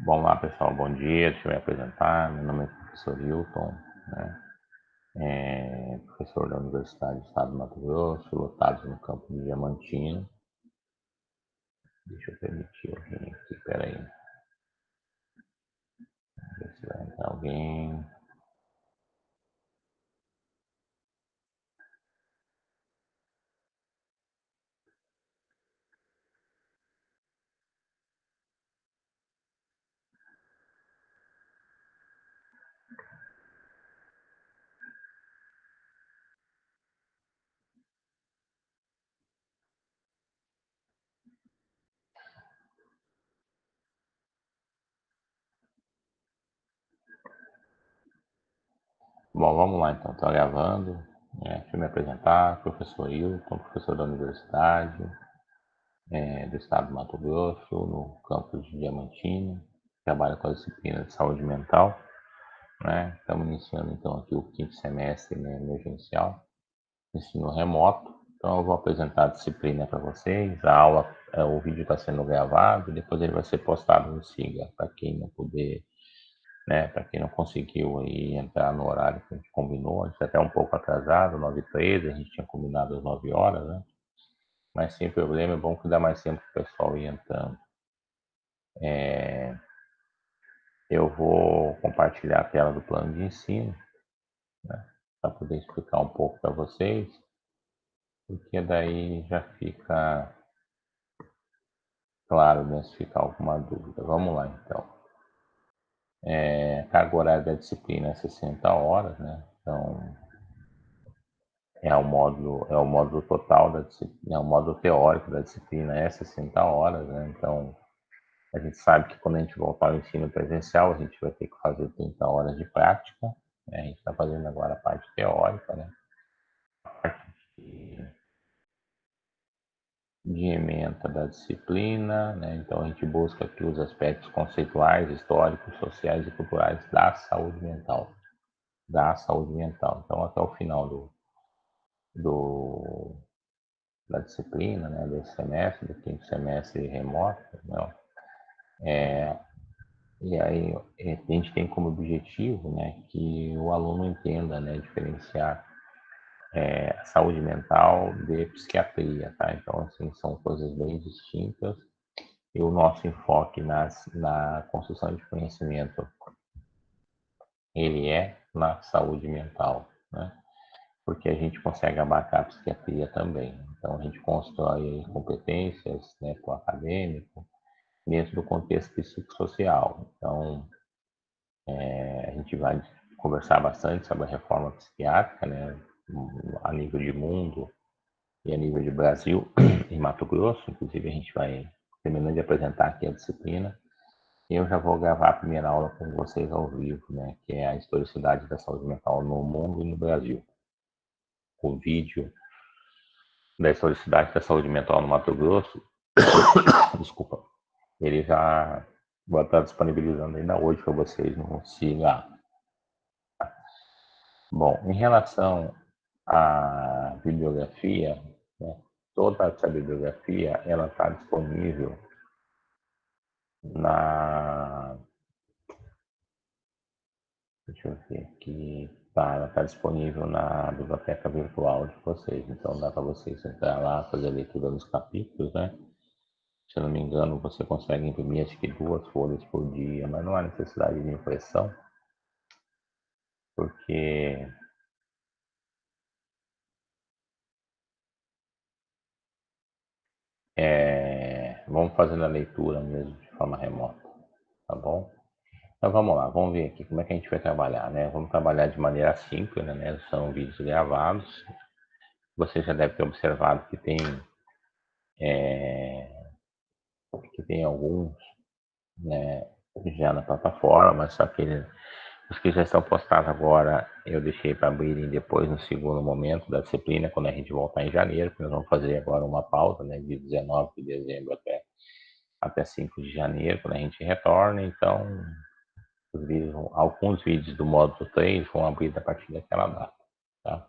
Bom, lá pessoal, bom dia, deixa eu me apresentar, meu nome é professor Hilton, né? Professor da Universidade do Estado do Mato Grosso, lotado no campo de Diamantino. Deixa eu permitir alguém aqui, peraí, ver se vai entrar alguém. Bom, vamos lá então, estou gravando, deixa eu me apresentar, professor Hilton, professor da Universidade do Estado do Mato Grosso, no campus de Diamantino, trabalho com a disciplina de saúde mental, né? Estamos iniciando então aqui o quinto semestre, né, emergencial, ensino remoto. Então eu vou apresentar a disciplina para vocês, a aula, o vídeo está sendo gravado, depois ele vai ser postado no Siga, para quem não puder, né, para quem não conseguiu aí entrar no horário que a gente combinou, a gente está até um pouco atrasado, 9h13, a gente tinha combinado às 9 horas, né? Mas sem problema, é bom que dá mais tempo para o pessoal ir entrando. Eu vou compartilhar a tela do plano de ensino, né, para poder explicar um pouco para vocês, porque daí já fica claro, né, se ficar alguma dúvida. Vamos lá, então. Carga horária da disciplina é 60 horas, né? Então, é o módulo total da disciplina, é o módulo teórico da disciplina, é 60 horas, né? Então, a gente sabe que quando a gente voltar ao ensino presencial, a gente vai ter que fazer 30 horas de prática, né? A gente está fazendo agora a parte teórica, né? A parte de ementa da disciplina, né? Então a gente busca aqui os aspectos conceituais, históricos, sociais e culturais da saúde mental. Então até o final do da disciplina, né? Desse semestre, do quinto semestre remoto, né? E aí a gente tem como objetivo, né, que o aluno entenda, né, diferenciar a saúde mental de psiquiatria, tá? Então assim são coisas bem distintas. E o nosso enfoque na construção de conhecimento, ele é na saúde mental, né? Porque a gente consegue abarcar a psiquiatria também. Então, a gente constrói competências, né, com o acadêmico, dentro do contexto psicossocial. Então, a gente vai conversar bastante sobre a reforma psiquiátrica, né, a nível de mundo e a nível de Brasil e Mato Grosso. Inclusive, a gente vai terminando de apresentar aqui a disciplina. Eu já vou gravar a primeira aula com vocês ao vivo, né, que é a historicidade da saúde mental no mundo e no Brasil. O vídeo da historicidade da saúde mental no Mato Grosso, desculpa, ele já vou estar disponibilizando ainda hoje para vocês no Siga. Bom, em relação à bibliografia, né, toda essa bibliografia ela está disponível na. Deixa eu ver aqui. Tá, ela está disponível na biblioteca virtual de vocês. Então dá para vocês entrar lá, fazer a leitura dos capítulos, né? Se eu não me engano, você consegue imprimir acho que 2 folhas por dia, mas não há necessidade de impressão, porque vamos fazendo a leitura mesmo de forma remota, tá bom? Então vamos lá, vamos ver aqui como é que a gente vai trabalhar, né? Vamos trabalhar de maneira síncrona, né? São vídeos gravados. Você já deve ter observado que tem alguns, né, já na plataforma, só que os que já estão postados agora eu deixei para abrirem depois no segundo momento da disciplina, quando a gente voltar em janeiro, que nós vamos fazer agora uma pausa, né, de 19 de dezembro até 5 de janeiro, quando a gente retorna. Então, alguns vídeos do módulo 3 vão abrir a partir daquela data, tá?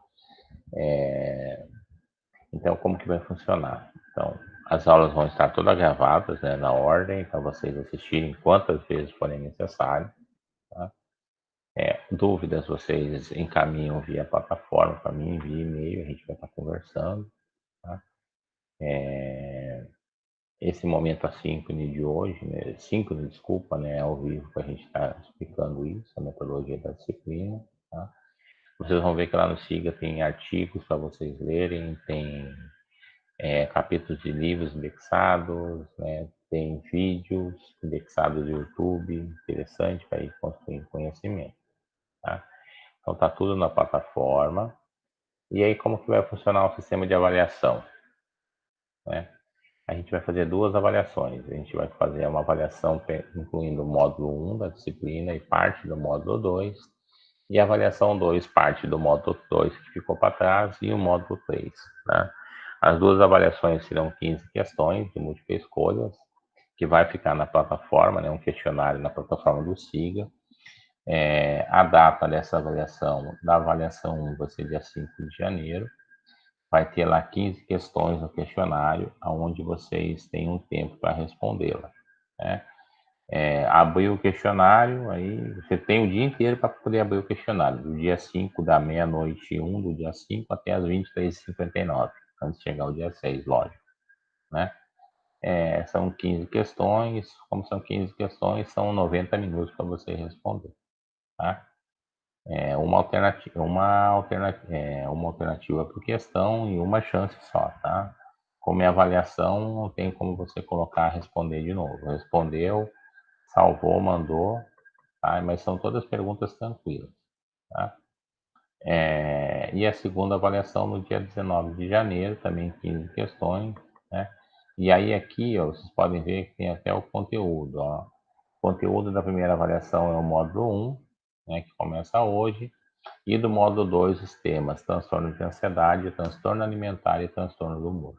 Então, como que vai funcionar? Então, As aulas vão estar todas gravadas, né, na ordem, para vocês assistirem quantas vezes forem necessário. Tá? Dúvidas vocês encaminham via plataforma para mim, via e-mail, a gente vai estar conversando. Tá? Esse momento assíncrono de hoje, né, síncrono, desculpa, né, ao vivo que a gente está explicando isso, a metodologia da disciplina. Tá? Vocês vão ver que lá no SIGA tem artigos para vocês lerem, tem capítulos de livros indexados, né, tem vídeos indexados do YouTube, interessante para ir construindo conhecimento. Tá? Então tá tudo na plataforma. E aí como que vai funcionar o sistema de avaliação? Né? A gente vai fazer duas avaliações. A gente vai fazer uma avaliação incluindo o módulo 1 da disciplina e parte do módulo 2, e a avaliação 2, parte do módulo 2 que ficou para trás, e o módulo 3. Né? As duas avaliações serão 15 questões de múltipla escolha, que vai ficar na plataforma, né, um questionário na plataforma do SIGA. A data dessa avaliação, da avaliação 1, vai ser dia 5 de janeiro. Vai ter lá 15 questões no questionário, onde vocês têm um tempo para respondê-la. Né? Abrir o questionário, aí você tem o dia inteiro para poder abrir o questionário, do dia 5 da meia-noite 1, do dia 5 até as 23h59, antes de chegar o dia 6, lógico. Né? São 15 questões, como são 15 questões, são 90 minutos para você responder. Tá? Uma alternativa por questão e uma chance só, tá? Como é avaliação, não tem como você colocar responder de novo. Respondeu, salvou, mandou, tá? Mas são todas perguntas tranquilas, tá? E a segunda avaliação no dia 19 de janeiro, também 15 questões, né? E aí aqui, ó, vocês podem ver que tem até o conteúdo, ó. O conteúdo da primeira avaliação é o módulo 1, né, que começa hoje, e do módulo 2, os temas transtorno de ansiedade, transtorno alimentar e transtorno do humor.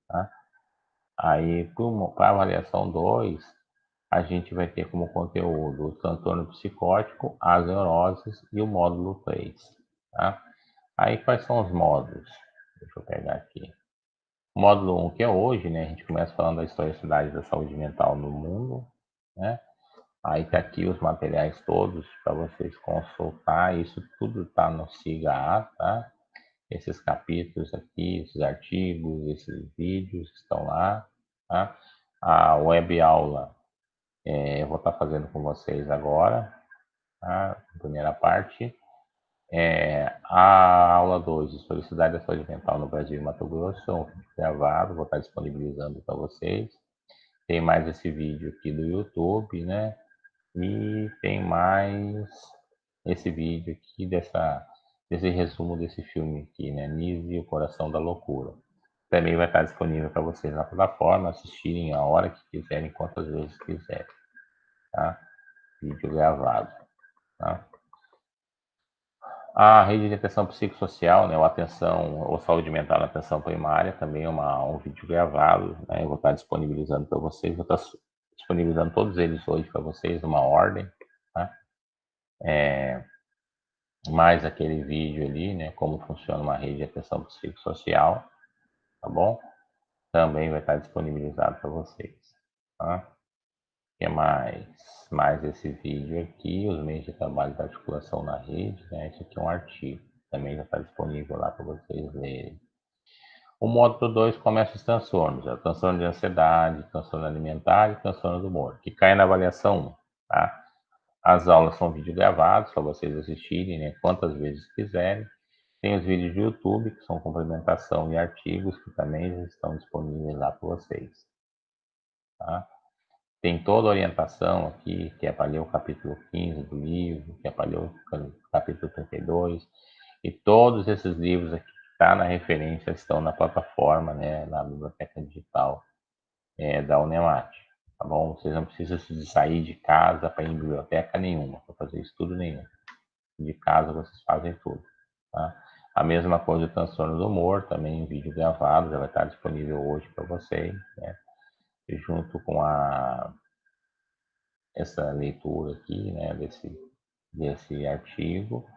Tá? Aí, para a avaliação 2, a gente vai ter como conteúdo o transtorno psicótico, as neuroses e o módulo 3. Tá? Aí, quais são os módulos? Deixa eu pegar aqui. O módulo 1, que é hoje, né? A gente começa falando da historicidade da saúde mental no mundo, né? Aí tá aqui os materiais todos para vocês consultar. Isso tudo tá no SIGA, tá? Esses capítulos aqui, esses artigos, esses vídeos estão lá, tá? A web aula eu vou estar fazendo com vocês agora, tá? A primeira parte. A aula 2, Historicidade da Saúde Mental no Brasil e Mato Grosso, é um vídeo gravado, vou estar disponibilizando para vocês. Tem mais esse vídeo aqui do YouTube, né? E tem mais esse vídeo aqui desse resumo desse filme aqui, né? Nise e o Coração da Loucura. Também vai estar disponível para vocês na plataforma, assistirem a hora que quiserem, quantas vezes quiserem, tá? Vídeo gravado, tá? A rede de atenção psicossocial, né, ou saúde mental na atenção primária, também é um vídeo gravado, né, eu vou estar disponibilizando para vocês, vou estar disponibilizando todos eles hoje para vocês, numa ordem, tá? Mais aquele vídeo ali, né, como funciona uma rede de atenção psicossocial, tá bom? Também vai estar disponibilizado para vocês, tá? O que mais? Mais esse vídeo aqui, os meios de trabalho da articulação na rede, né? Esse aqui é um artigo, também já está disponível lá para vocês lerem. O módulo 2 começa os transtornos, transtorno de ansiedade, transtorno alimentar e transtorno do humor, que cai na avaliação 1, tá? As aulas são vídeo gravados para vocês assistirem, né, quantas vezes quiserem. Tem os vídeos do YouTube, que são complementação e artigos, que também estão disponíveis lá para vocês. Tá? Tem toda a orientação aqui, que é para ler o capítulo 15 do livro, que é para ler o capítulo 32, e todos esses livros aqui que estão na referência estão na plataforma, né, na biblioteca digital da Unemat. Tá bom? Vocês não precisam sair de casa para ir em biblioteca nenhuma, para fazer estudo nenhum. De casa vocês fazem tudo. Tá? A mesma coisa do transtorno do humor, também em vídeo gravado, já vai estar disponível hoje para vocês, né? E junto com essa leitura aqui, né, desse artigo,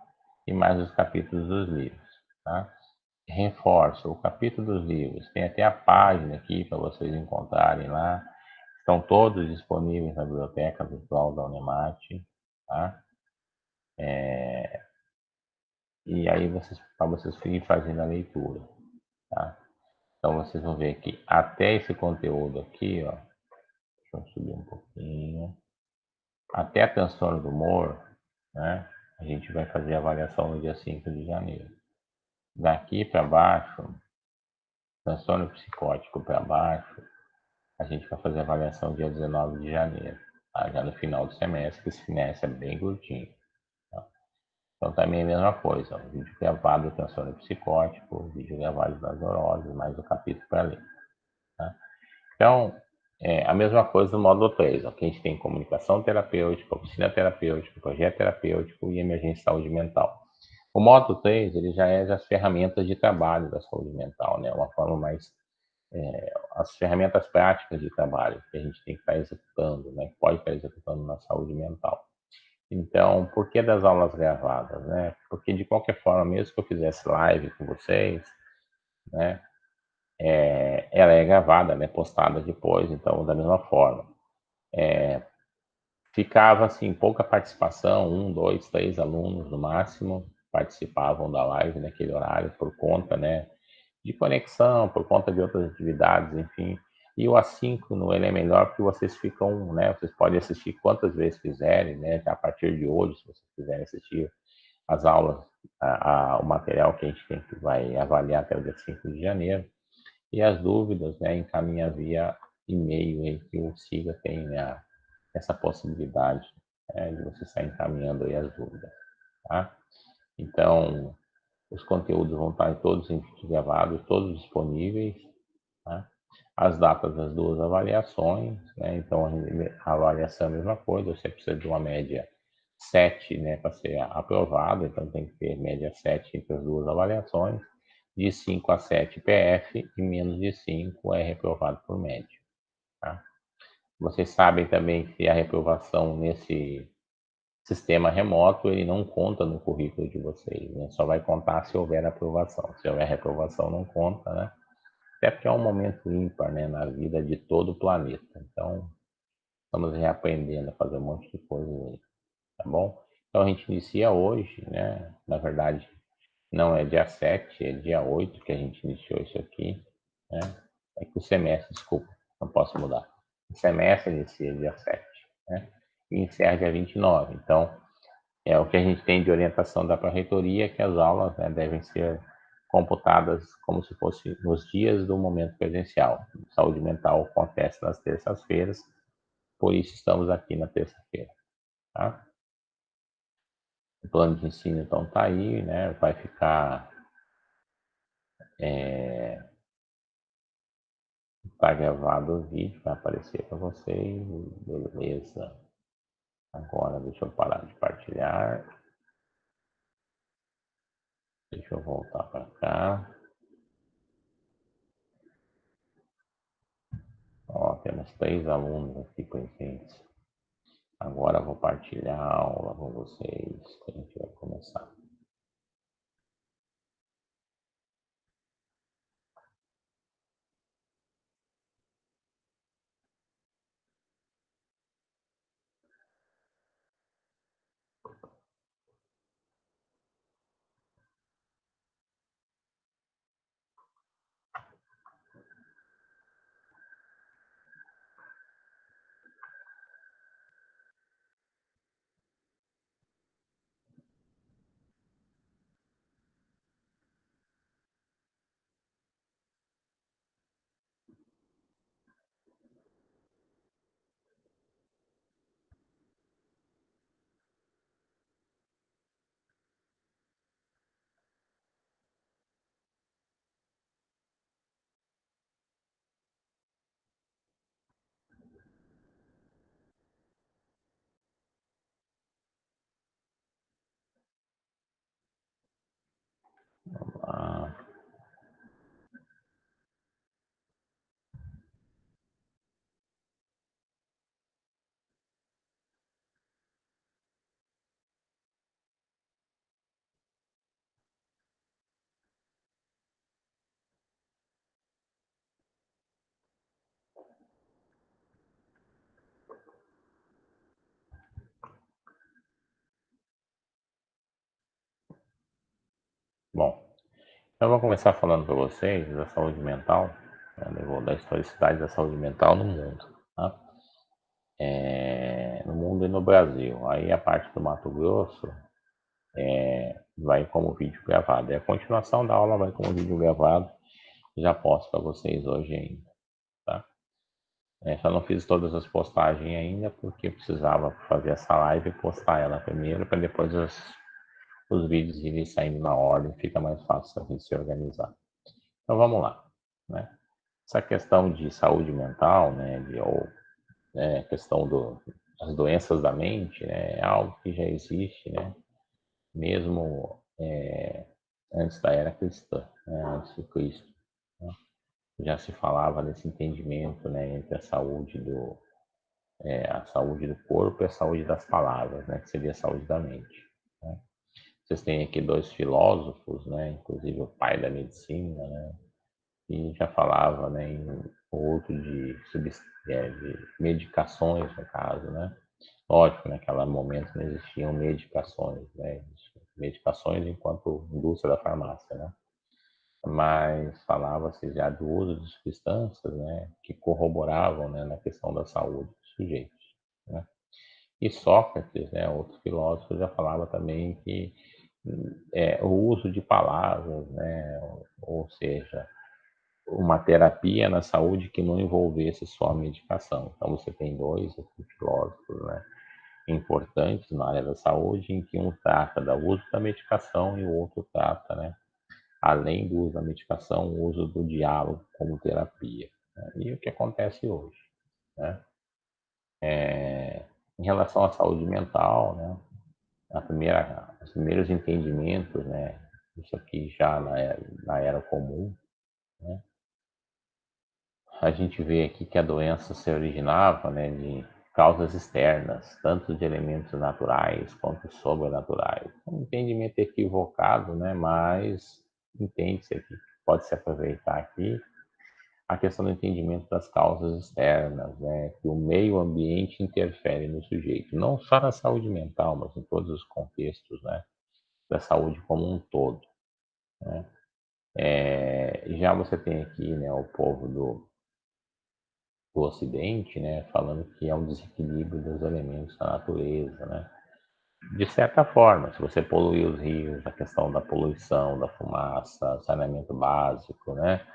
e mais os capítulos dos livros. Tá? reforço, o capítulo dos livros, tem até a página aqui para vocês encontrarem lá. Estão todos disponíveis na biblioteca virtual da Unemate, tá? E aí para vocês irem fazendo a leitura, tá? Então vocês vão ver que até esse conteúdo aqui, ó, deixa eu subir um pouquinho, até a transtorno do humor, né? A gente vai fazer a avaliação no dia 5 de janeiro. Daqui para baixo, transtorno psicótico para baixo, a gente vai fazer a avaliação dia 19 de janeiro, tá? Já no final do semestre, que esse semestre é bem curtinho. Tá? Então também é a mesma coisa, ó, vídeo gravado do transtorno psicótico, vídeo gravado das neuroses, mais o capítulo para ler. Tá? Então, a mesma coisa no módulo 3, ó, que a gente tem comunicação terapêutica, oficina terapêutica, projeto terapêutico e emergência de saúde mental. O módulo 3, ele já é as ferramentas de trabalho da saúde mental, né? Uma forma mais, as ferramentas práticas de trabalho que a gente tem que estar executando, né? Que pode estar executando na saúde mental. Então, por que das aulas gravadas, né? Porque de qualquer forma, mesmo que eu fizesse live com vocês, né? Ela é gravada, né? Postada depois, então da mesma forma. Ficava assim, pouca participação, um, dois, três alunos no máximo participavam da live naquele horário por conta, né, de conexão, por conta de outras atividades, enfim. E o assíncrono, ele é melhor porque vocês ficam, né, vocês podem assistir quantas vezes quiserem, né, a partir de hoje, se vocês quiserem assistir as aulas, o material que a gente tem que vai avaliar até o dia 5 de janeiro. E as dúvidas, né, encaminha via e-mail aí que o SIGA tem, né, essa possibilidade, de você estar encaminhando aí as dúvidas, tá? Então, os conteúdos vão estar todos em vídeo gravado, todos disponíveis, tá? As datas das duas avaliações, né? Então, a avaliação é a mesma coisa, você precisa de uma média 7, né, para ser aprovado, então tem que ter média 7 entre as duas avaliações, de 5 a 7 PF e menos de 5 é reprovado por média, tá? Vocês sabem também que a reprovação nesse sistema remoto, ele não conta no currículo de vocês, né? Só vai contar se houver aprovação. Se houver reprovação, não conta, né? Até porque é um momento ímpar, né, na vida de todo o planeta. Então, estamos reaprendendo a fazer um monte de coisa aí, tá bom? Então, a gente inicia hoje, né? Na verdade, não é dia 7, é dia 8 que a gente iniciou isso aqui, né? É que o semestre, desculpa, não posso mudar. O semestre inicia dia 7, né? E encerra dia 29. Então, o que a gente tem de orientação da pró-reitoria é que as aulas, né, devem ser computadas como se fosse nos dias do momento presencial. Saúde mental acontece nas terças-feiras, por isso estamos aqui na terça-feira, tá? O plano de ensino, então, está aí, né? Vai ficar, tá gravado o vídeo, vai aparecer para vocês, beleza. Agora, deixa eu parar de partilhar. Deixa eu voltar para cá. Ó, temos 3 alunos aqui presentes. Agora eu vou partilhar a aula com vocês, que a gente vai começar. Eu vou começar falando para vocês da saúde mental, né, da historicidade da saúde mental no mundo, tá? No mundo e no Brasil. Aí a parte do Mato Grosso vai como vídeo gravado. E a continuação da aula vai como vídeo gravado. Já posto para vocês hoje ainda, tá? Só não fiz todas as postagens ainda porque precisava fazer essa live e postar ela primeiro para depois os vídeos irem saindo na ordem, fica mais fácil a gente se organizar. Então vamos lá, né? Essa questão de saúde mental, né, ou questão das doenças da mente, né, é algo que já existe, né, mesmo antes da era cristã, né, antes de Cristo, né, já se falava desse entendimento, né, entre a saúde do corpo e a saúde das palavras, né, que seria a saúde da mente. Né. Vocês têm aqui dois filósofos, né, inclusive o pai da medicina, né, e já falava, né, em outro de medicações, no caso, né? Lógico, naquele momento não existiam medicações, né? Medicações enquanto indústria da farmácia, né? Mas falava-se já do uso de substâncias, né, que corroboravam, né, na questão da saúde dos sujeitos, né? E Sócrates, né, outro filósofo, já falava também que o uso de palavras, né, ou seja, uma terapia na saúde que não envolvesse só a medicação. Então você tem dois filósofos, né, importantes na área da saúde, em que um trata do uso da medicação e o outro trata, né, além do uso da medicação, o uso do diálogo como terapia. Né? E o que acontece hoje, né? Em relação à saúde mental, né, os primeiros entendimentos, né, isso aqui já na era comum, né, a gente vê aqui que a doença se originava, né, de causas externas, tanto de elementos naturais quanto sobrenaturais. Um entendimento equivocado, né, mas entende-se aqui, pode se aproveitar aqui a questão do entendimento das causas externas, né, que o meio ambiente interfere no sujeito, não só na saúde mental, mas em todos os contextos, né, da saúde como um todo, né. Já você tem aqui, né, o povo do Ocidente, né, falando que é um desequilíbrio dos elementos da natureza, né. De certa forma, se você poluir os rios, a questão da poluição, da fumaça, saneamento básico, né,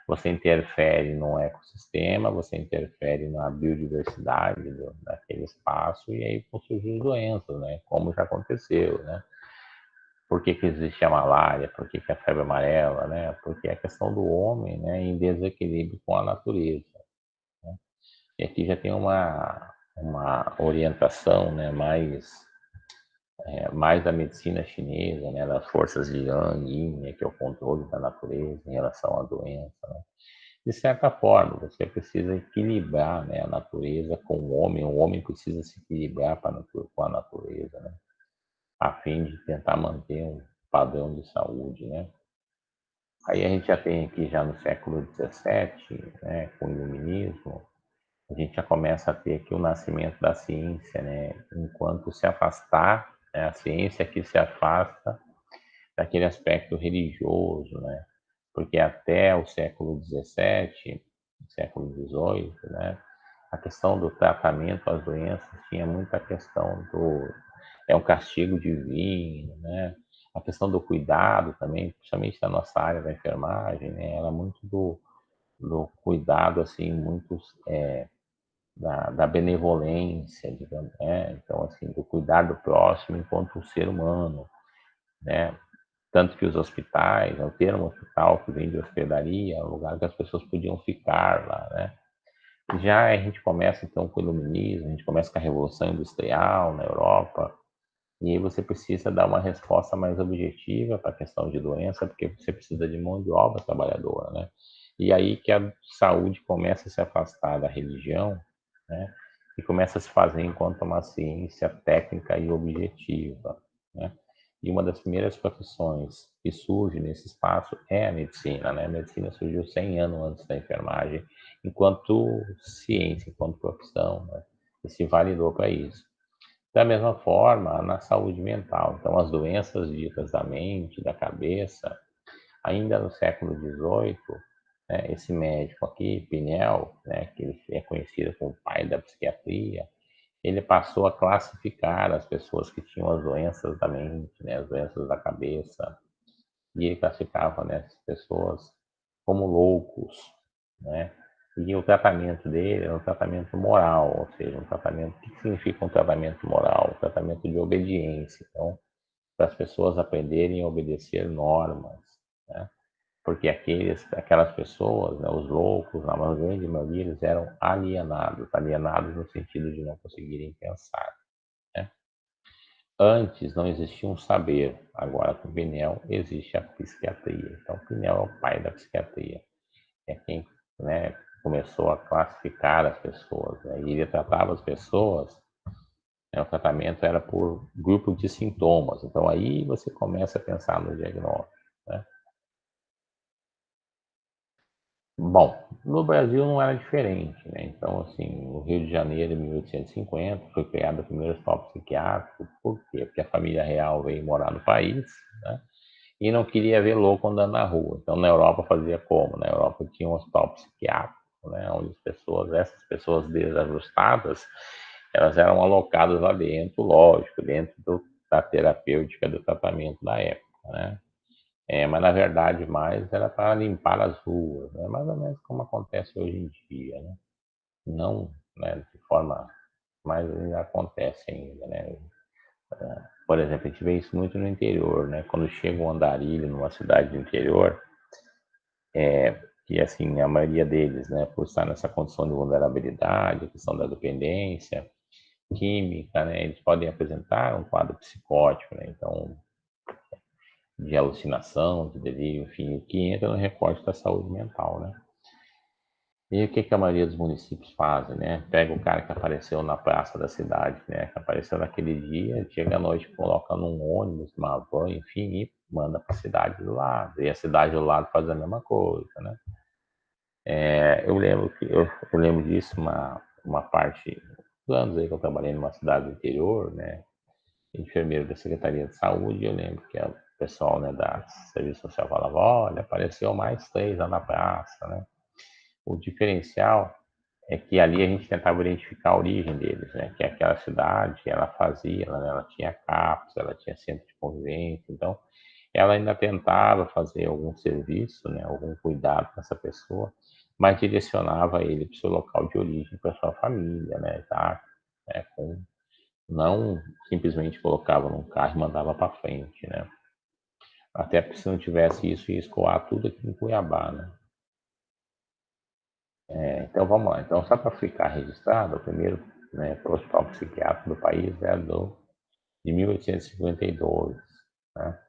você interfere no ecossistema, você interfere na biodiversidade daquele espaço e aí vão surgir doenças, né, como já aconteceu, né. Por que que existe a malária? Por que que a febre amarela, né? Porque é a questão do homem, né, em desequilíbrio com a natureza. E aqui já tem uma orientação, né, mais da medicina chinesa, né, das forças de Yang, Yin, né, que é o controle da natureza em relação à doença. Né. De certa forma, você precisa equilibrar, né, a natureza com o homem precisa se equilibrar com a natureza, né, a fim de tentar manter um padrão de saúde, né. Aí a gente já tem aqui já no século XVII, né, com o iluminismo, a gente já começa a ter aqui o nascimento da ciência, né? Enquanto se afastar, né? A ciência que se afasta daquele aspecto religioso, né? Porque até o século XVII, século XVIII, né? A questão do tratamento às doenças tinha muita questão do um castigo divino, né? A questão do cuidado também, principalmente na nossa área da enfermagem, né? Era muito do cuidado assim, muito da benevolência, digamos, então assim, do cuidar do próximo enquanto um ser humano, né? Tanto que os hospitais, o termo hospital que vem de hospedaria, é um lugar que as pessoas podiam ficar lá, né? Já a gente começa então com o iluminismo, a gente começa com a Revolução Industrial na Europa, e aí você precisa dar uma resposta mais objetiva para a questão de doença, porque você precisa de mão de obra trabalhadora, né? E aí que a saúde começa a se afastar da religião, né? E começa a se fazer enquanto uma ciência técnica e objetiva, né? E uma das primeiras profissões que surge nesse espaço é a medicina, né? A medicina surgiu 100 anos antes da enfermagem, enquanto ciência, enquanto profissão, né? E se validou para isso. Da mesma forma, na saúde mental. Então, as doenças ditas da mente, da cabeça, Ainda no século XVIII, né, esse médico aqui, Pinel, né, que ele é conhecido como o pai da psiquiatria, ele passou a classificar as pessoas que tinham as doenças da mente, né, as doenças da cabeça, e ele classificava, né, essas pessoas como loucos, né? E o tratamento dele era um tratamento moral, ou seja, um tratamento. O que significa um tratamento moral? Um tratamento de obediência. Então, para as pessoas aprenderem a obedecer normas, né? Porque aquelas pessoas, né, os loucos, na grande maioria, eles eram alienados no sentido de não conseguirem pensar, né? Antes não existia um saber, agora com Pinel existe a psiquiatria. Então, Pinel é o pai da psiquiatria, é quem, né, começou a classificar as pessoas, né, e ele tratava as pessoas, né, o tratamento era por grupo de sintomas. Então, aí você começa a pensar no diagnóstico, né? Bom, no Brasil não era diferente, né? Então, assim, no Rio de Janeiro, em 1850, foi criado o primeiro hospital psiquiátrico. Por quê? Porque a família real veio morar no país, né? E não queria ver louco andando na rua. Então, na Europa fazia como? Na Europa tinha um hospital psiquiátrico, né? Onde essas pessoas desajustadas, elas eram alocadas lá dentro, lógico, da terapêutica do tratamento da época, né? Mas na verdade mais era para limpar as ruas, né? Mais ou menos como acontece hoje em dia, né? Não, né, de forma, mas ainda acontece ainda, né? Por exemplo, a gente vê isso muito no interior, né? Quando chega um andarilho numa cidade do interior, que assim, a maioria deles, né, por estar nessa condição de vulnerabilidade, questão da dependência química, né, eles podem apresentar um quadro psicótico, né? Então, de alucinação, de delírio, enfim, o que entra no recorte da saúde mental, né? E o que que a maioria dos municípios fazem, né? Pega o cara que apareceu na praça da cidade, né? Que apareceu naquele dia, chega à noite, coloca num ônibus, uma van, enfim, e manda para a cidade do lado. E a cidade do lado faz a mesma coisa, né? Eu lembro disso uma parte dos anos aí que eu trabalhei numa cidade do interior, né? Enfermeiro da Secretaria de Saúde, eu lembro que o pessoal, né, da Serviço Social falava, olha, apareceu mais 3 lá na praça, né? O diferencial é que ali a gente tentava identificar a origem deles, né? Que aquela cidade, ela fazia, ela tinha CAPS, ela tinha centro de convivência, então ela ainda tentava fazer algum serviço, né? Algum cuidado com essa pessoa, mas direcionava ele para o seu local de origem, para sua família, né? Tá? Não simplesmente colocava num carro e mandava para frente, né? Até porque se não tivesse isso, ia escoar tudo aqui em Cuiabá, né? Então vamos lá. Então, só para ficar registrado, o primeiro, né, hospital psiquiátrico do país é de 1852, né?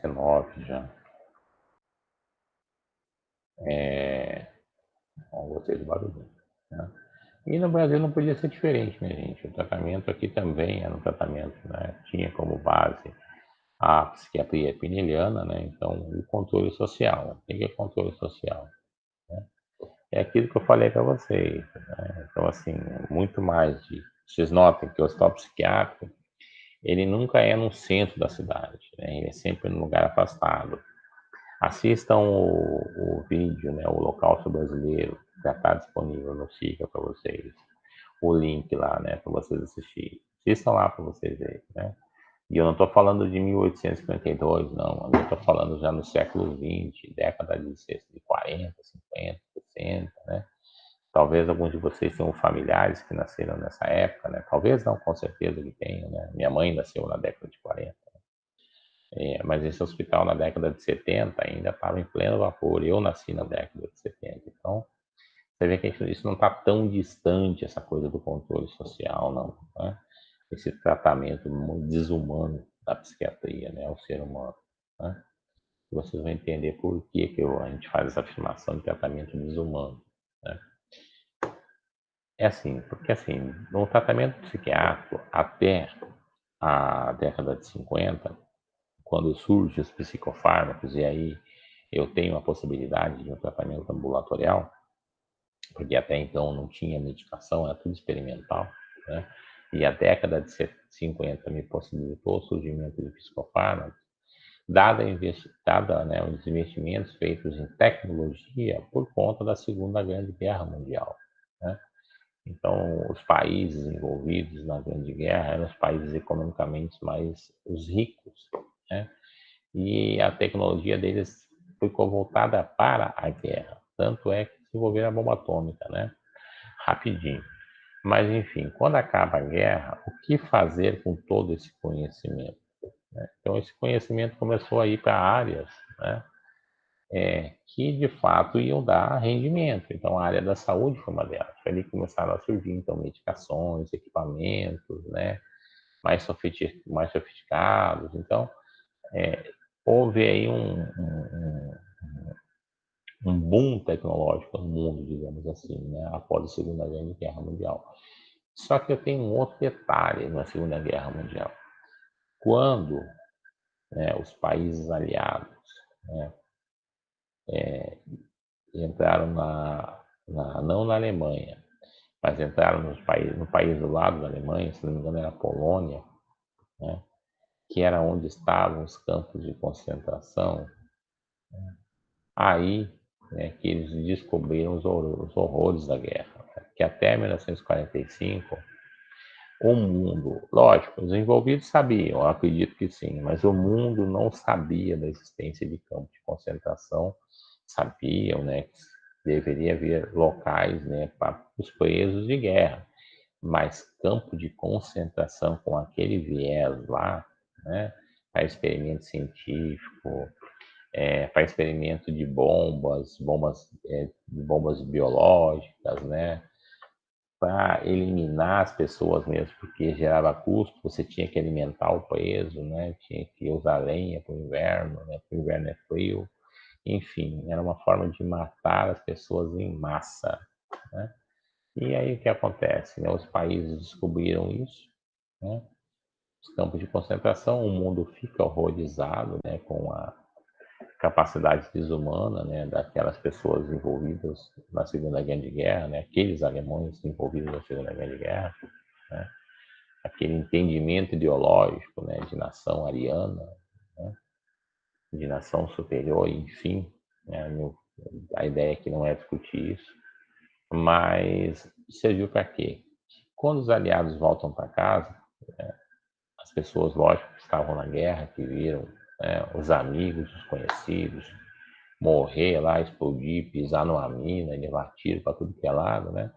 19 já. É, bom, gostei do barulho, né? E no Brasil não podia ser diferente, né, gente? O tratamento aqui também era um tratamento, né? Tinha como base a psiquiatria pineliana, né? Então, o controle social. O que é controle social? É aquilo que eu falei para vocês, né? Então, assim, muito mais de. Vocês notem que o hospital psiquiátrico, ele nunca é no centro da cidade, né? Ele é sempre num lugar afastado. Assistam o vídeo, né? O Holocausto Brasileiro, já está disponível no Siga para vocês. O link lá, né? Para vocês assistirem. Assistam lá para vocês verem, né? E eu não estou falando de 1852, não. Eu estou falando já no século XX, década de 40, 50, 60, né? Talvez alguns de vocês tenham familiares que nasceram nessa época, né? Talvez não, com certeza que tenham, né? Minha mãe nasceu na década de 40. Mas esse hospital na década de 70 ainda estava em pleno vapor. Eu nasci na década de 70. Então, você vê que isso não está tão distante, essa coisa do controle social, não, né? Esse tratamento muito desumano da psiquiatria, né, ao ser humano, né? Vocês vão entender por que a gente faz essa afirmação de tratamento desumano, né? É assim, porque assim, no tratamento psiquiátrico, até a década de 50, quando surgem os psicofármacos, e aí eu tenho a possibilidade de um tratamento ambulatorial, porque até então não tinha medicação, era tudo experimental, né? e a década de 50 me possibilitou o surgimento de psicofármacos, dada, né, os investimentos feitos em tecnologia por conta da Segunda Grande Guerra Mundial, né? Então, os países envolvidos na Grande Guerra eram os países economicamente mais os ricos, né? E a tecnologia deles ficou voltada para a guerra. Tanto é que desenvolveram a bomba atômica, né? Rapidinho. Mas, enfim, quando acaba a guerra, o que fazer com todo esse conhecimento, né? Então, esse conhecimento começou a ir para áreas, né, que de fato iam dar rendimento. Então, a área da saúde foi uma delas. Foi ali que começaram a surgir, então, medicações, equipamentos, né, mais sofisticados. Então, houve aí um boom tecnológico no mundo, digamos assim, né, após a Segunda Grande Guerra Mundial. Só que eu tenho um outro detalhe na Segunda Guerra Mundial. Quando, né, os países aliados, né, entraram não na Alemanha, mas entraram no país do lado da Alemanha, se não me engano era a Polônia, né, que era onde estavam os campos de concentração, aí, né, que eles descobriram os horrores da guerra, né, que até 1945 o mundo, lógico, os envolvidos sabiam, eu acredito que sim, mas o mundo não sabia da existência de campos de concentração, sabiam, né, que deveria haver locais, né, para os presos de guerra, mas campo de concentração com aquele viés lá, né, para experimento científico, para experimento de bombas biológicas, né, para eliminar as pessoas mesmo, porque gerava custo, você tinha que alimentar o preso, né? Tinha que usar lenha para o inverno, né? Porque o inverno é frio. Enfim, era uma forma de matar as pessoas em massa, né? E aí o que acontece, né? Os países descobriram isso, né? Os campos de concentração, o mundo fica horrorizado, né? Com a capacidade desumana, né? Daquelas pessoas envolvidas na Segunda Grande Guerra, né? Aqueles alemães envolvidos na Segunda Grande Guerra, né? Aquele entendimento ideológico, né, de nação ariana, né, de nação superior, enfim, né, a ideia aqui não é discutir isso, mas serviu para quê? Quando os aliados voltam para casa, as pessoas, lógico, que estavam na guerra, que viram, né, os amigos, os conhecidos, morrer lá, explodir, pisar numa mina e levar tiro para tudo que é lado, né?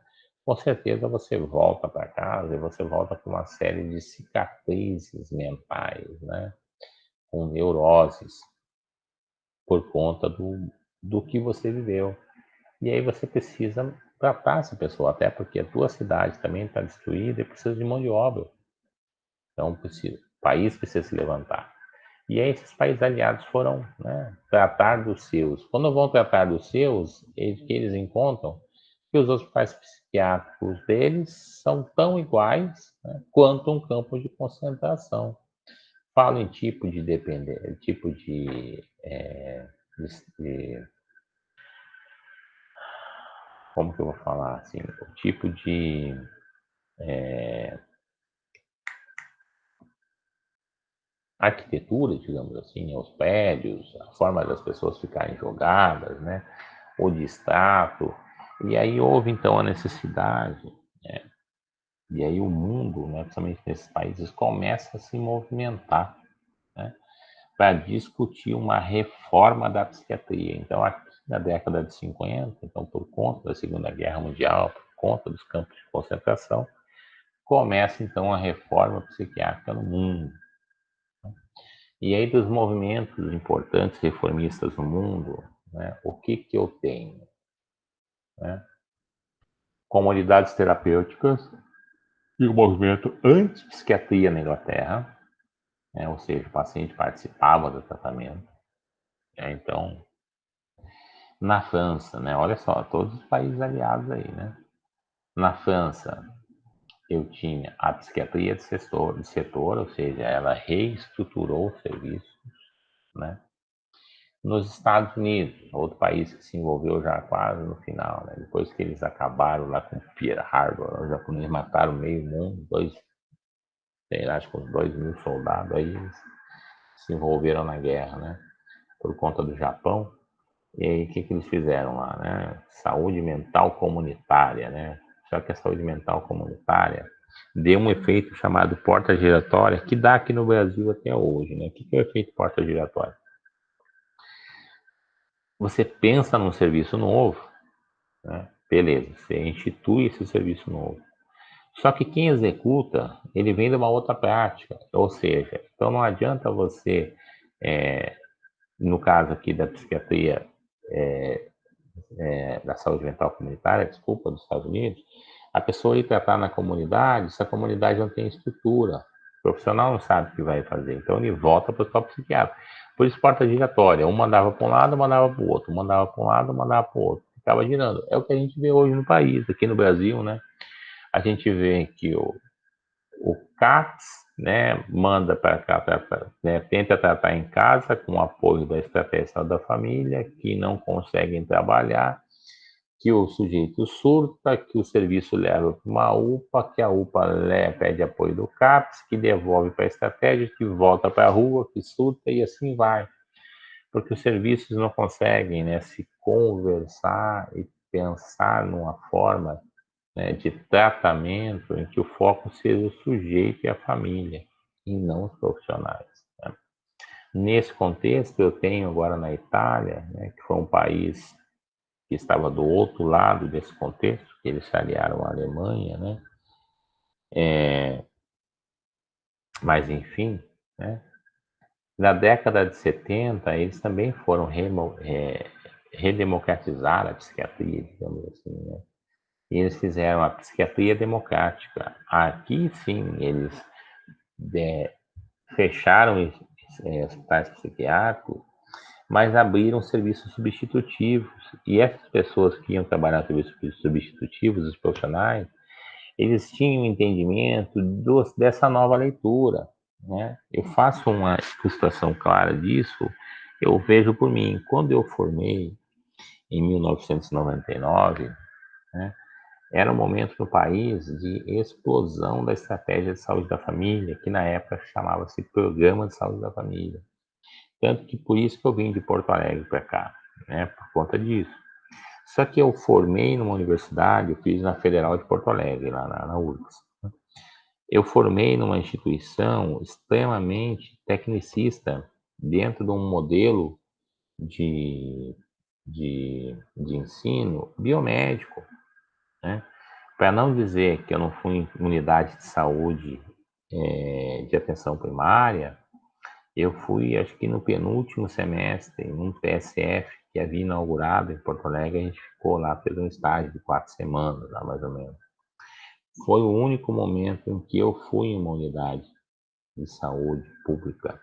Com certeza você volta para casa e você volta com uma série de cicatrizes mentais, né? Com neuroses por conta do que você viveu. E aí você precisa tratar essa pessoa, até porque a tua cidade também está destruída e precisa de mão de obra. Então, o país precisa se levantar. E aí esses países aliados foram, né, tratar dos seus. Quando vão tratar dos seus, que eles encontram que os hospitais psiquiátricos deles são tão iguais, né, quanto um campo de concentração. Falo em tipo de depender, tipo de como que eu vou falar assim, o tipo de arquitetura, digamos assim, né, os prédios, a forma das pessoas ficarem jogadas, né, o de extrato. E aí houve então a necessidade, né, e aí o mundo, né, principalmente nesses países, começa a se movimentar, né, para discutir uma reforma da psiquiatria. Então, aqui na década de 50, então, por conta da Segunda Guerra Mundial, por conta dos campos de concentração, começa então a reforma psiquiátrica no mundo. E aí, dos movimentos importantes reformistas no mundo, né, o que que eu tenho? Né? Comunidades terapêuticas e o movimento anti-psiquiatria na Inglaterra, né, ou seja, o paciente participava do tratamento. Né, então, na França, né, olha só, todos os países aliados aí, né? Na França, eu tinha a psiquiatria de setor, ou seja, ela reestruturou o serviço, né? Nos Estados Unidos, outro país que se envolveu já quase no final, né? Depois que eles acabaram lá com Pearl Harbor, os japoneses mataram meio mundo, Tem, acho que uns 2.000 soldados aí se envolveram na guerra, né? Por conta do Japão. E aí, o que, que eles fizeram lá, né? Saúde mental comunitária, né? Só que a saúde mental comunitária deu um efeito chamado porta giratória, que dá aqui no Brasil até hoje, né? O que, que é o efeito porta giratória? Você pensa num serviço novo, né? Beleza, você institui esse serviço novo. Só que quem executa, ele vem de uma outra prática, ou seja, então não adianta você, no caso aqui da psiquiatria, da saúde mental comunitária, desculpa, dos Estados Unidos, a pessoa ir tratar na comunidade, se a comunidade não tem estrutura, o profissional não sabe o que vai fazer, então ele volta para o próprio psiquiatra. Por isso, porta giratória, um mandava para um lado, mandava para o outro, um mandava para um lado, mandava para o outro, ficava girando. É o que a gente vê hoje no país, aqui no Brasil, né? A gente vê que o CAPS, né, manda para cá, né, tenta tratar em casa com o apoio da estratégia da família, que não conseguem trabalhar, que o sujeito surta, que o serviço leva para uma UPA, que a UPA pede apoio do CAPS, que devolve para a estratégia, que volta para a rua, que surta e assim vai. Porque os serviços não conseguem, né, se conversar e pensar numa forma, né, de tratamento em que o foco seja o sujeito e a família, e não os profissionais. Né? Nesse contexto, eu tenho agora na Itália, né, que foi um país que estava do outro lado desse contexto, que eles se aliaram à Alemanha, né? Mas, enfim, né? Na década de 70, eles também foram redemocratizar a psiquiatria, digamos assim, né? E eles fizeram a psiquiatria democrática. Aqui, sim, eles de, fecharam hospitais psiquiátricos, mas abriram serviços substitutivos. E essas pessoas que iam trabalhar em serviços substitutivos, os profissionais, eles tinham entendimento dessa nova leitura, né? Eu faço uma ilustração clara disso, eu vejo por mim. Quando eu formei, em 1999, né, era um momento no país de explosão da estratégia de saúde da família, que na época chamava-se Programa de Saúde da Família. Tanto que por isso que eu vim de Porto Alegre para cá, né, por conta disso. Só que eu formei numa universidade, eu fiz na Federal de Porto Alegre, lá na URGS. Eu formei numa instituição extremamente tecnicista, dentro de um modelo de, de ensino biomédico, né? Para não dizer que eu não fui em unidade de saúde de atenção primária, eu fui, acho que no penúltimo semestre, num PSF que havia inaugurado em Porto Alegre, a gente ficou lá, fez um estágio de 4 semanas, lá mais ou menos. Foi o único momento em que eu fui em uma unidade de saúde pública.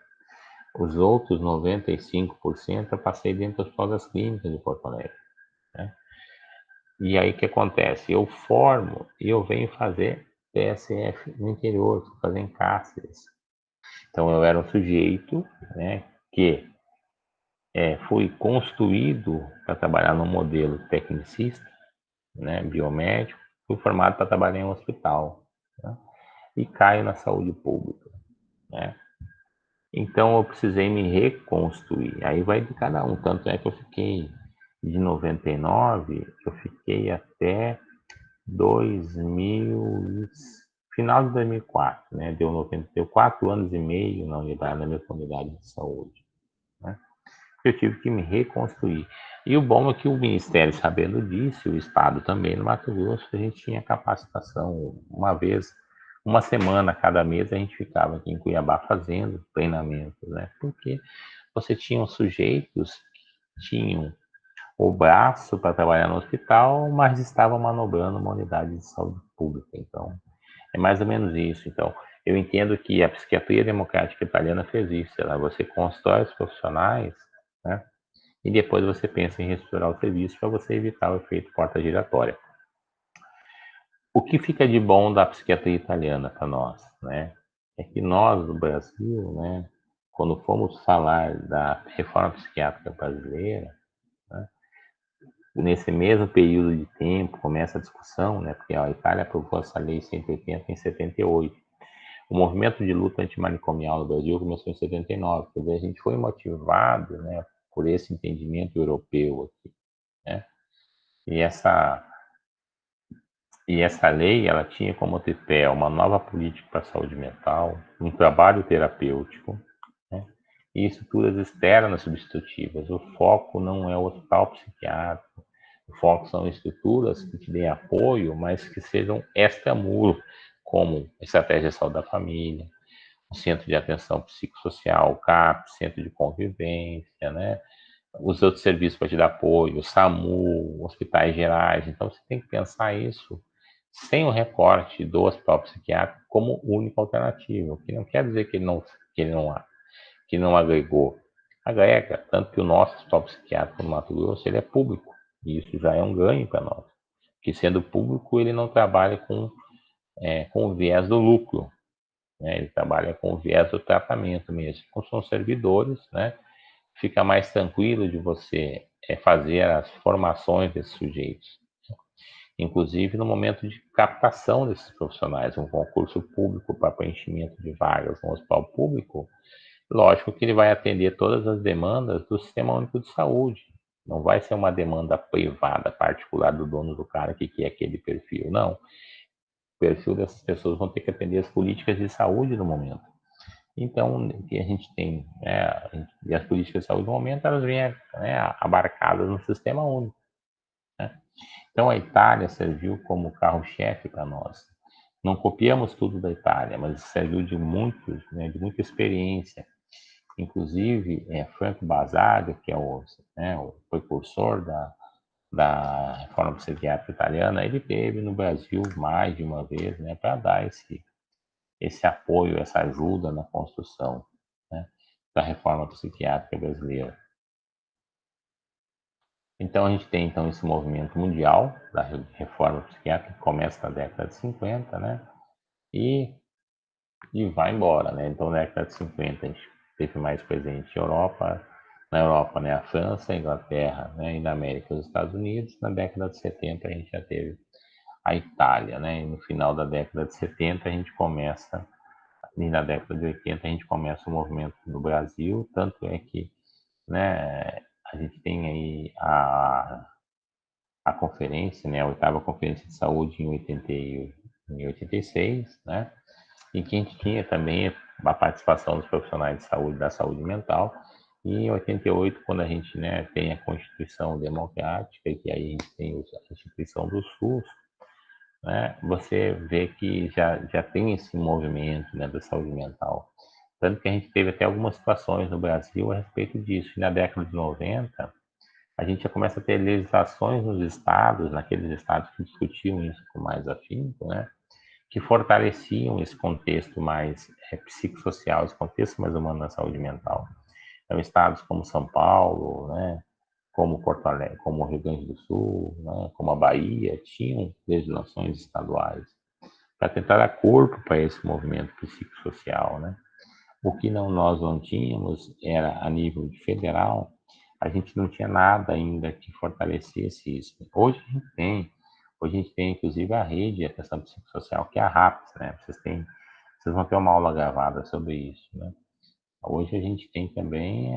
Os outros 95% eu passei dentro das escolas clínicas de Porto Alegre. Né? E aí o que acontece? Eu formo e eu venho fazer PSF no interior, fazer em Cáceres. Então eu era um sujeito, né, que fui construído para trabalhar no modelo tecnicista, né, biomédico, fui formado para trabalhar em um hospital, né, e caio na saúde pública. Né? Então eu precisei me reconstruir. Aí vai de cada um. Tanto é que eu fiquei de 99, eu fiquei até 2000, final de 2004, né? Deu 4 anos e meio na minha comunidade de saúde, né? Eu tive que me reconstruir. E o bom é que o Ministério, sabendo disso, o Estado também, no Mato Grosso, a gente tinha capacitação uma vez, uma semana cada mês, a gente ficava aqui em Cuiabá fazendo treinamentos, né? Porque você tinha sujeitos que tinham o braço para trabalhar no hospital, mas estavam manobrando uma unidade de saúde pública. Então, é mais ou menos isso. Então, eu entendo que a psiquiatria democrática italiana fez isso. Você constrói os profissionais, né? E depois você pensa em reestruturar o serviço para você evitar o efeito porta giratória. O que fica de bom da psiquiatria italiana para nós, né? É que nós, no Brasil, né, quando fomos falar da reforma psiquiátrica brasileira, né, nesse mesmo período de tempo começa a discussão, né, porque a Itália aprovou essa lei 180 em 78. O movimento de luta antimanicomial no Brasil começou em 79, quer dizer, a gente foi motivado, né, por esse entendimento europeu aqui, né? E essa lei, ela tinha como tripé uma nova política para a saúde mental, um trabalho terapêutico, né, e estruturas externas substitutivas. O foco não é o hospital psiquiátrico, o foco são estruturas que te deem apoio, mas que sejam extramuro, como estratégia de saúde da família, o Centro de Atenção Psicossocial, o CAP, Centro de Convivência, né? Os outros serviços para te dar apoio, o SAMU, hospitais gerais. Então, você tem que pensar isso sem o recorte do hospital psiquiátrico como única alternativa, o que não quer dizer que não agregou. Agrega, tanto que o nosso hospital psiquiátrico no Mato Grosso ele é público, e isso já é um ganho para nós, que sendo público ele não trabalha com o viés do lucro, né? Ele trabalha com o viés do tratamento mesmo. Como são servidores, né? Fica mais tranquilo de você fazer as formações desses sujeitos. Inclusive no momento de captação desses profissionais, um concurso público para preenchimento de vagas no hospital público, lógico que ele vai atender todas as demandas do Sistema Único de Saúde. Não vai ser uma demanda privada, particular do dono do cara que quer aquele perfil. Não. O perfil dessas pessoas vão ter que atender as políticas de saúde no momento. Então, o que a gente tem, né, e as políticas de saúde no momento, elas vêm, né, abarcadas no Sistema Único, né? Então, a Itália serviu como carro-chefe para nós. Não copiamos tudo da Itália, mas serviu de muitos, né, de muita experiência. Inclusive, Franco Basaglia, que é o precursor da reforma psiquiátrica italiana, ele teve no Brasil mais de uma vez, né, para dar esse apoio, essa ajuda na construção, né, da reforma psiquiátrica brasileira. Então, a gente tem então esse movimento mundial da reforma psiquiátrica que começa na década de 50, né, e, e vai embora, né? Então, na década de 50 a gente teve mais presente na Europa, né, a França, a Inglaterra, né, e na América os Estados Unidos. Na década de 70 a gente já teve a Itália, né? E no final da década de 70 a gente começa, e na década de 80 a gente começa o movimento no Brasil, tanto é que, né, a gente tem aí a conferência, né, a oitava conferência de saúde em 86, né, em que a gente tinha também a participação dos profissionais de saúde da saúde mental, e em 88, quando a gente, né, tem a Constituição Democrática, e que aí a gente tem a instituição do SUS, né, você vê que já tem esse movimento, né, da saúde mental. Tanto que a gente teve até algumas situações no Brasil a respeito disso. E na década de 90, a gente já começa a ter legislações nos estados, naqueles estados que discutiam isso com mais afinco, né, que fortaleciam esse contexto mais psicossocial, esse contexto mais humano na saúde mental. Então, estados como São Paulo, né, como Porto Alegre, como o Rio Grande do Sul, né, como a Bahia, tinham legislações estaduais para tentar dar corpo para esse movimento psicossocial, né? O que nós não tínhamos era, a nível federal, a gente não tinha nada ainda que fortalecesse isso. Hoje a gente tem inclusive a rede de atenção psicossocial, que é a RAPS, né? Vocês vão ter uma aula gravada sobre isso, né? Hoje a gente tem também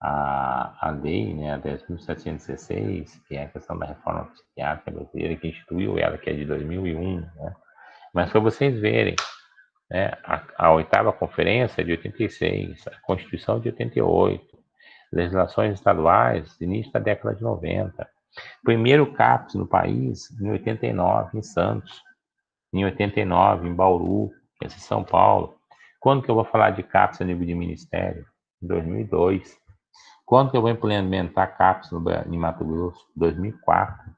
a lei, né, a 10.716, que é a questão da reforma psiquiátrica brasileira, que instituiu ela, que é de 2001, né? Mas para vocês verem, né, a oitava conferência é de 86, a Constituição de 88, legislações estaduais, início da década de 90. Primeiro CAPS no país, em 89, em Santos. Em 89, em Bauru, em São Paulo. Quando que eu vou falar de CAPS a nível de ministério? Em 2002. Quando que eu vou implementar CAPS em Mato Grosso? 2004.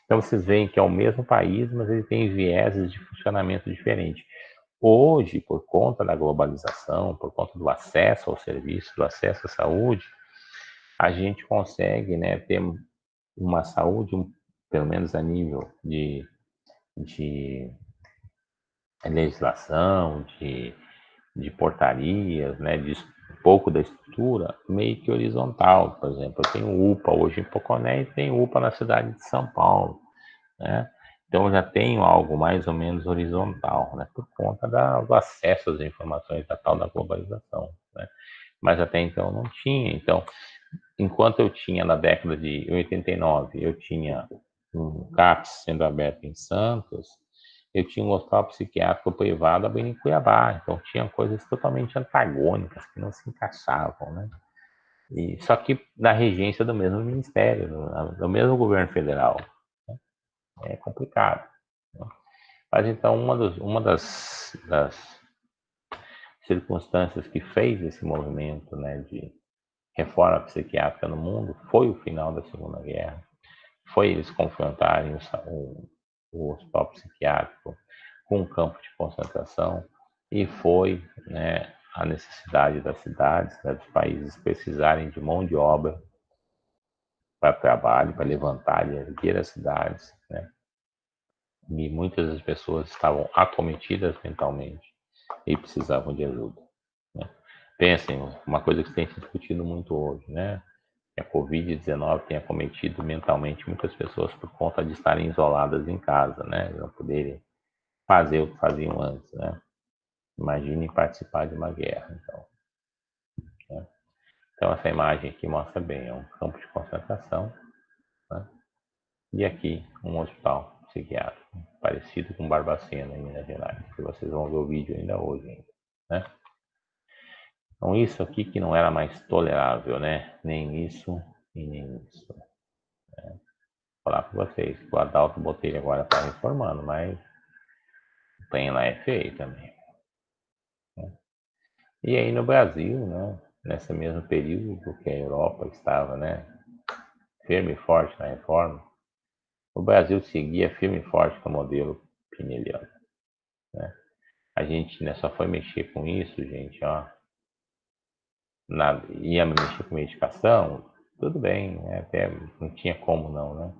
Então vocês veem que é o mesmo país, mas ele tem vieses de funcionamento diferentes. Hoje, por conta da globalização, por conta do acesso ao serviço, do acesso à saúde, a gente consegue, né, ter uma saúde, pelo menos a nível de legislação, de portarias, né, de um pouco da estrutura, meio que horizontal. Por exemplo, eu tenho UPA hoje em Poconé e tenho UPA na cidade de São Paulo, né? Então, eu já tenho algo mais ou menos horizontal, né? Por conta do acesso às informações da tal da globalização, né? Mas até então não tinha. Então, enquanto eu tinha na década de 89, eu tinha um CAPS sendo aberto em Santos, eu tinha um hospital psiquiátrico privado abrindo em Cuiabá. Então, tinha coisas totalmente antagônicas que não se encaixavam, né? E, só que na regência do mesmo ministério, do mesmo governo federal. É complicado, né? Mas então, uma das circunstâncias que fez esse movimento, né, de reforma psiquiátrica no mundo foi o final da Segunda Guerra, foi eles confrontarem o hospital psiquiátrico com um campo de concentração e foi, né, a necessidade das cidades, né, dos países precisarem de mão de obra para trabalho, para levantar e erguer as cidades, né? E muitas das pessoas estavam acometidas mentalmente e precisavam de ajuda, né? Pensem, uma coisa que tem se discutido muito hoje, né? Que a Covid-19 tem acometido mentalmente muitas pessoas por conta de estarem isoladas em casa, né? Não poderem fazer o que faziam antes, né? Imaginem participar de uma guerra, então, né? Então, essa imagem aqui mostra bem, é um campo de concentração, né? E aqui, um hospital psiquiátrico, parecido com Barbacena, em Minas Gerais, que vocês vão ver o vídeo ainda hoje, ainda, né? Então, isso aqui que não era mais tolerável, né? Nem isso e nem isso. Vou falar com vocês, o Adalto Botelho agora está reformando, mas tem lá é feio também, né? E aí no Brasil, né? Nesse mesmo período que a Europa estava, né? Firme e forte na reforma, o Brasil seguia firme e forte com o modelo pineliano, né? A gente, né, só foi mexer com isso, gente, ó. Ia mexer com medicação, tudo bem, né? Até não tinha como não, né?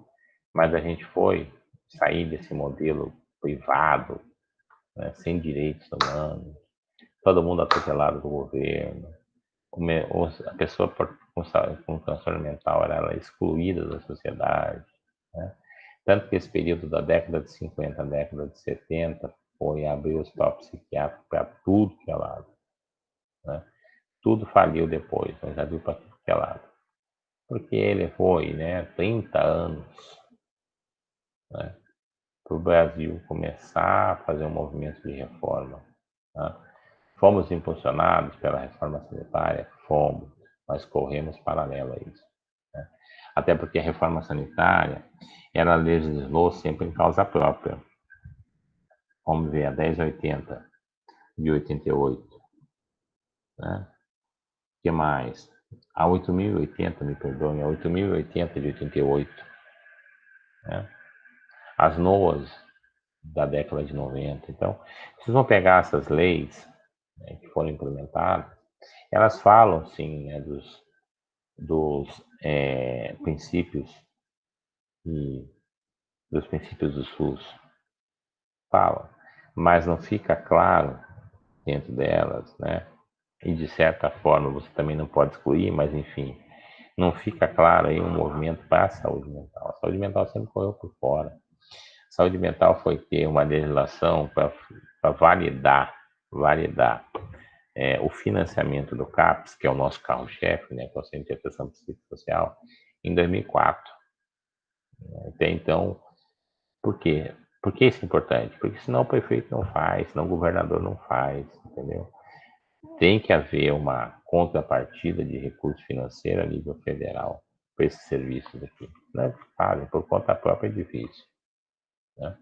Mas a gente foi sair desse modelo privado, né, sem direitos humanos, todo mundo atropelado do governo, a pessoa com transtorno mental era excluída da sociedade, né? Tanto que esse período da década de 50 à década de 70 foi abrir o hospital psiquiátrico para tudo que é lado, né? Tudo faliu depois, mas já viu para tudo que é lado. Porque ele foi, né, 30 anos, né, para o Brasil começar a fazer um movimento de reforma, né? Fomos impulsionados pela reforma sanitária? Fomos, mas corremos paralelo a isso, né? Até porque a reforma sanitária, ela legislou sempre em causa própria. Vamos ver, a 1080 de 88, né? O que mais? A 8080, me perdoem, a 8080 de 88, né? As NOAs da década de 90. Então, vocês vão pegar essas leis, né, que foram implementadas, elas falam, sim, né, dos princípios e dos princípios do SUS, fala, mas não fica claro dentro delas, né? E de certa forma você também não pode excluir, mas enfim, não fica claro aí um movimento para a saúde mental. A saúde mental sempre correu por fora. A saúde mental foi ter uma legislação para validar o financiamento do CAPS, que é o nosso carro-chefe, né, que é o Centro de Atenção Psicossocial, em 2004. Até então, por quê? Por que isso é importante? Porque senão o prefeito não faz, senão o governador não faz, entendeu? Tem que haver uma contrapartida de recurso financeiro a nível federal para esses serviços aqui. Não é fácil, por conta própria é difícil, né?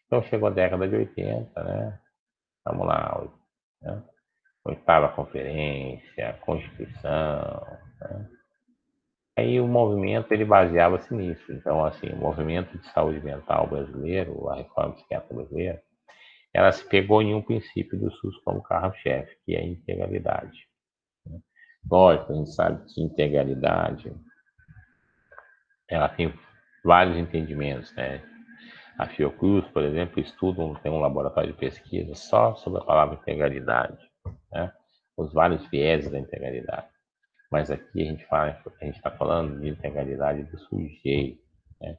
Então chegou a década de 80, né? Vamos lá, né? Oitava conferência, Constituição, né? Aí o movimento ele baseava-se nisso. Então, assim, o movimento de saúde mental brasileiro, a reforma psiquiátrica brasileira, ela se pegou em um princípio do SUS como carro-chefe, que é a integralidade, né? Lógico, a gente sabe que integralidade, ela tem vários entendimentos, né? A Fiocruz, por exemplo, tem um laboratório de pesquisa só sobre a palavra integralidade, né? Os vários vieses da integralidade. Mas aqui a gente está falando de integralidade do sujeito, né?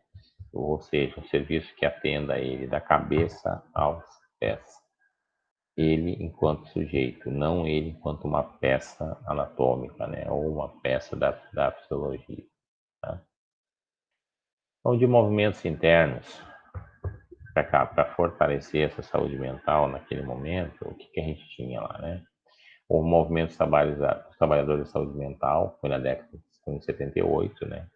ou seja, um serviço que atenda ele da cabeça aos pés. Ele enquanto sujeito, não ele enquanto uma peça anatômica, né? Ou uma peça da fisiologia. Tá? Então, de movimentos internos, para fortalecer essa saúde mental naquele momento, o que a gente tinha lá, né? O movimento dos trabalhadores de saúde mental foi na década de 78, né?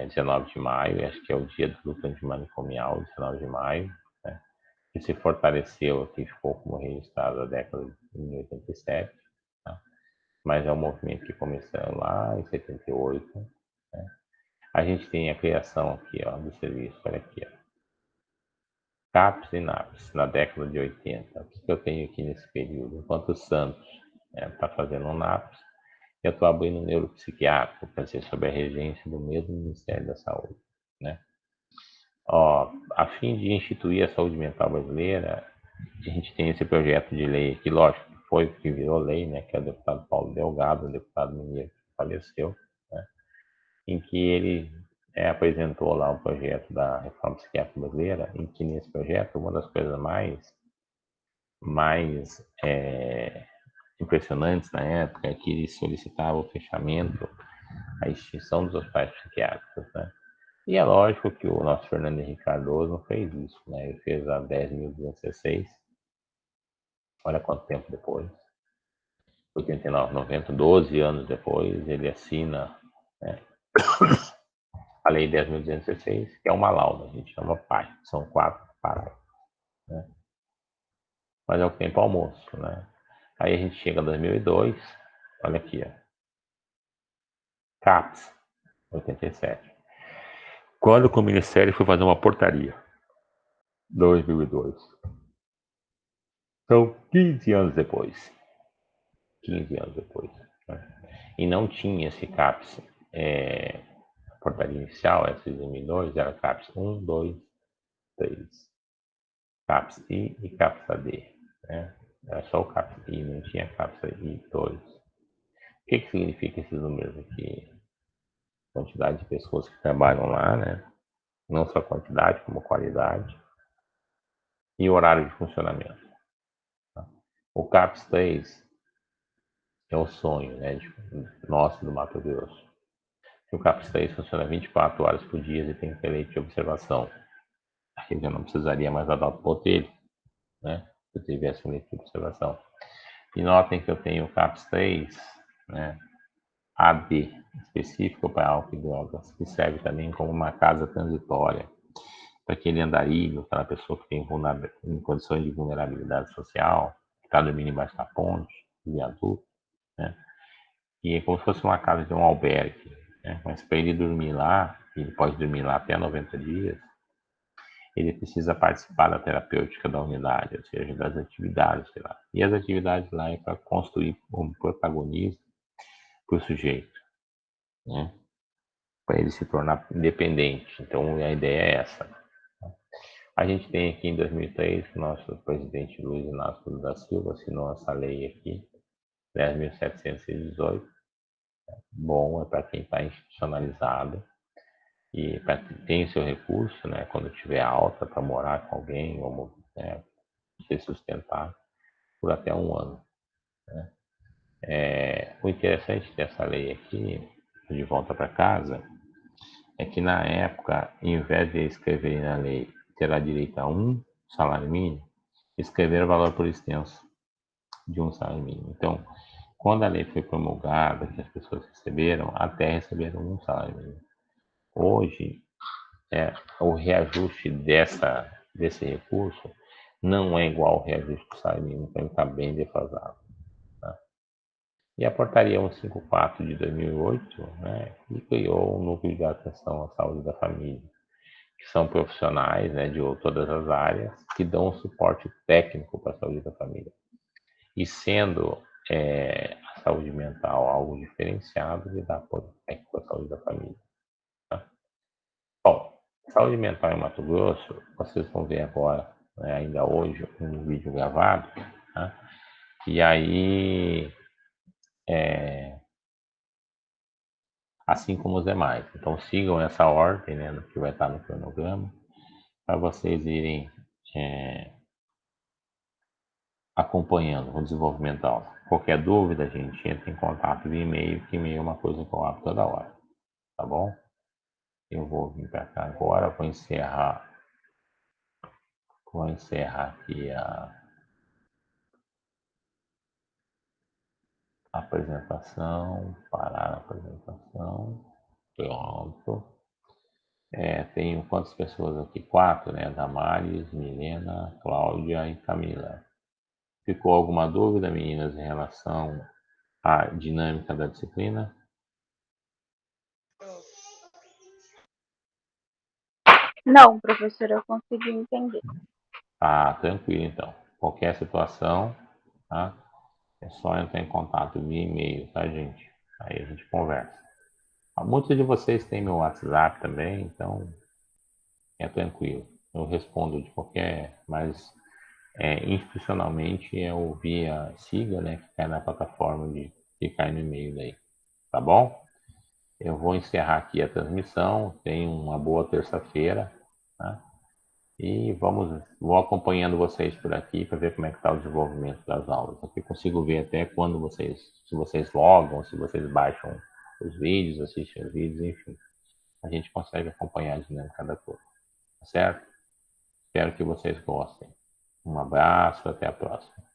19 de maio, acho que é o dia do luta antimanicomial, 19 de maio, né? Que se fortaleceu, que ficou como registrado na década de 87, tá? Mas é um movimento que começou lá em 78, né? A gente tem a criação aqui, ó, do serviço, olha aqui, ó. CAPS e NAPS, na década de 80. O que eu tenho aqui nesse período? Enquanto o Santos está fazendo um NAPS, eu estou abrindo um neuropsiquiátrico, quer dizer, sob a regência do mesmo Ministério da Saúde, né? Ó, a fim de instituir a saúde mental brasileira, a gente tem esse projeto de lei que, lógico, foi o que virou lei, né? Que é o deputado Paulo Delgado, o deputado mineiro que faleceu, né? Em que ele apresentou lá o projeto da reforma psiquiátrica brasileira, em que nesse projeto uma das coisas mais impressionantes na época é que ele solicitava o fechamento, a extinção dos hospitais psiquiátricos, né? E é lógico que o nosso Fernando Henrique Cardoso não fez isso, né? Ele fez a 10.206, olha quanto tempo depois, 89, 90, 12 anos depois, ele assina, né, a Lei 10.216, que é uma lauda, a gente chama PAI, são 4 parágrafos, né? Mas é o que tem para almoço, né? Aí a gente chega em 2002, olha aqui, ó, CAPS, 87. Quando que o Ministério foi fazer uma portaria? 2002. São 15 anos depois. 15 anos depois. Né? E não tinha esse CAPS. A portaria inicial, essa de 2002, era CAPS 1, 2, 3. CAPS I e CAPS AD. Né? Era só o CAPS I, não tinha CAPS I 2. O que significa esses números aqui? Quantidade de pessoas que trabalham lá, né? Não só quantidade, como qualidade. E horário de funcionamento. Tá? O CAPS 3 é o sonho, né, nosso do Mato Grosso. O CAPS 3 funciona 24 horas por dia e tem leite de observação. Aí já não precisaria mais dar o botelho, né, se eu tivesse um leite de observação. E notem que eu tenho o CAPS 3, né, AD, específico para álcool e drogas, que serve também como uma casa transitória para aquele andarilho, aquela pessoa que tem em condições de vulnerabilidade social, que está dormindo embaixo da ponte, viaduto, né? E é como se fosse uma casa de um albergue, né? Mas para ele dormir lá, ele pode dormir lá até 90 dias, ele precisa participar da terapêutica da unidade, ou seja, das atividades lá. E as atividades lá é para construir um protagonismo para o sujeito, né? Para ele se tornar independente. Então a ideia é essa. A gente tem aqui em 2003 que o nosso presidente Luiz Inácio Lula da Silva assinou essa lei aqui, 10.718. Bom, é para quem está institucionalizado e para quem tem o seu recurso, né, quando tiver alta para morar com alguém ou, né, se sustentar por até um ano. Né? O interessante dessa lei aqui, de volta para casa, é que na época, em vez de escrever na lei terá direito a um salário mínimo, escrever o valor por extenso de um salário mínimo. Então, quando a lei foi promulgada, que as pessoas receberam, até receberam um salário mínimo. Hoje, o reajuste desse recurso não é igual ao reajuste do salário mínimo, então ele está bem defasado. Tá? E a portaria 154 de 2008, né, que criou um núcleo de atenção à saúde da família, que são profissionais, né, de todas as áreas que dão suporte técnico para a saúde da família. E sendo a saúde mental algo diferenciado, ele dá apoio técnico à saúde da família. Tá? Bom, saúde mental em Mato Grosso, vocês vão ver agora, né, ainda hoje, um vídeo gravado, tá? E aí assim como os demais. Então sigam essa ordem, né, que vai estar no cronograma, para vocês irem acompanhando o desenvolvimento da aula. Qualquer dúvida, gente, entre em contato via e-mail, que e-mail é uma coisa que eu abro toda hora, tá bom? Eu vou vir para cá agora, vou encerrar aqui a apresentação, parar a apresentação, pronto. Tenho quantas pessoas aqui? Quatro, né? Damares, Milena, Cláudia e Camila. Ficou alguma dúvida, meninas, em relação à dinâmica da disciplina? Não, professor, eu consegui entender. Tá, tranquilo então. Qualquer situação, tá? É só entrar em contato via e-mail, tá, gente? Aí a gente conversa. Muitos de vocês têm meu WhatsApp também, então é tranquilo. Eu respondo de qualquer, mas institucionalmente eu via Siga, né, que cai na plataforma que cai no e-mail daí, tá bom? Eu vou encerrar aqui a transmissão. Tenham uma boa terça-feira, tá? E vou acompanhando vocês por aqui para ver como é que está o desenvolvimento das aulas. Aqui consigo ver até quando se vocês logam, se vocês baixam os vídeos, assistem os vídeos, enfim. A gente consegue acompanhar a dinâmica da coisa, tá certo? Espero que vocês gostem. Um abraço, até a próxima.